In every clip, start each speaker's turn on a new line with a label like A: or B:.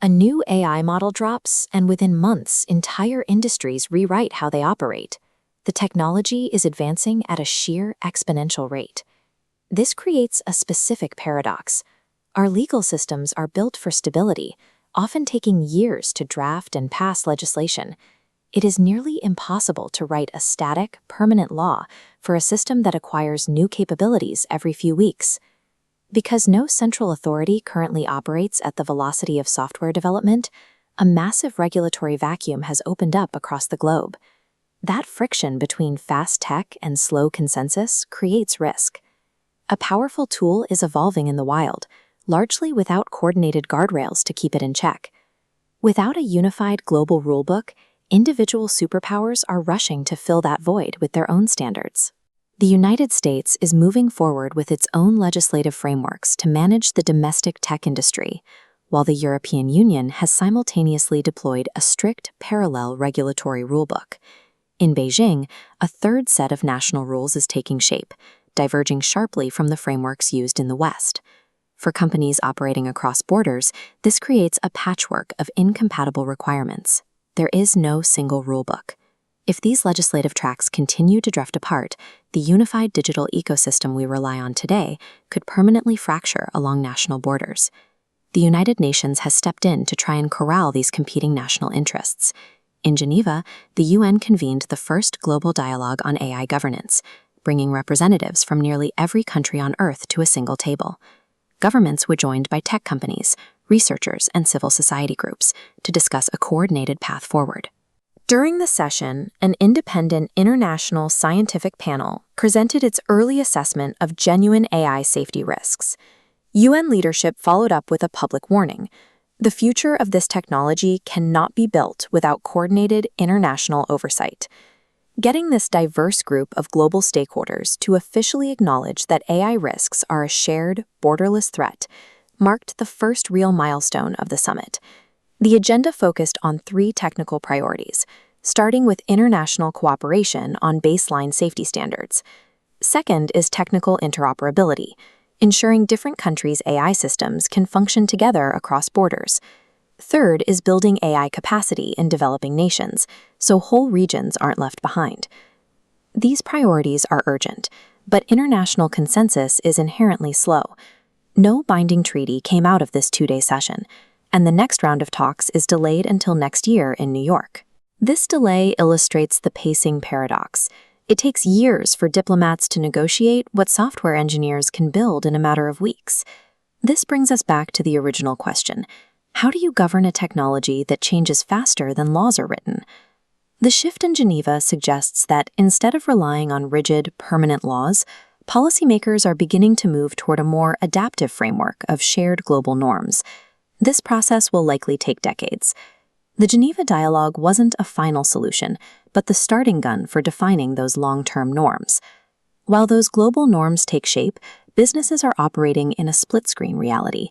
A: A new AI model drops, and within months, entire industries rewrite how they operate. The technology is advancing at a sheer exponential rate. This creates a specific paradox. Our legal systems are built for stability, often taking years to draft and pass legislation. It is nearly impossible to write a static, permanent law for a system that acquires new capabilities every few weeks. Because no central authority currently operates at the velocity of software development, a massive regulatory vacuum has opened up across the globe. That friction between fast tech and slow consensus creates risk. A powerful tool is evolving in the wild, largely without coordinated guardrails to keep it in check. Without a unified global rulebook, individual superpowers are rushing to fill that void with their own standards. The United States is moving forward with its own legislative frameworks to manage the domestic tech industry, while the European Union has simultaneously deployed a strict parallel regulatory rulebook. In Beijing, a third set of national rules is taking shape, diverging sharply from the frameworks used in the West. For companies operating across borders, this creates a patchwork of incompatible requirements. There is no single rulebook. If these legislative tracks continue to drift apart, the unified digital ecosystem we rely on today could permanently fracture along national borders. The United Nations has stepped in to try and corral these competing national interests. In Geneva, the UN convened the first global dialogue on AI governance, bringing representatives from nearly every country on Earth to a single table. Governments were joined by tech companies, researchers, and civil society groups to discuss a coordinated path forward. During the session, an independent international scientific panel presented its early assessment of genuine AI safety risks. UN leadership followed up with a public warning. The future of this technology cannot be built without coordinated international oversight. Getting this diverse group of global stakeholders to officially acknowledge that AI risks are a shared, borderless threat marked the first real milestone of the summit. The agenda focused on 3 technical priorities, starting with international cooperation on baseline safety standards. Second is technical interoperability, ensuring different countries' AI systems can function together across borders. Third is building AI capacity in developing nations, so whole regions aren't left behind. These priorities are urgent, but international consensus is inherently slow. No binding treaty came out of this 2-day session, and the next round of talks is delayed until next year in New York. This delay illustrates the pacing paradox. It takes years for diplomats to negotiate what software engineers can build in a matter of weeks. This brings us back to the original question: how do you govern a technology that changes faster than laws are written? The shift in Geneva suggests that instead of relying on rigid, permanent laws, policymakers are beginning to move toward a more adaptive framework of shared global norms. This process will likely take decades. The Geneva Dialogue wasn't a final solution, but the starting gun for defining those long-term norms. While those global norms take shape, businesses are operating in a split-screen reality.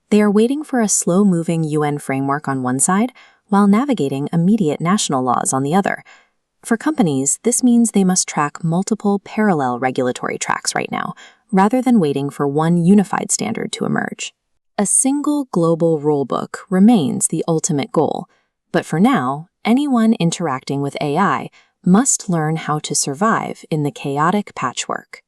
A: They are waiting for a slow-moving UN framework on one side, while navigating immediate national laws on the other. For companies, this means they must track multiple parallel regulatory tracks right now, rather than waiting for one unified standard to emerge. A single global rulebook remains the ultimate goal, but for now, anyone interacting with AI must learn how to survive in the chaotic patchwork.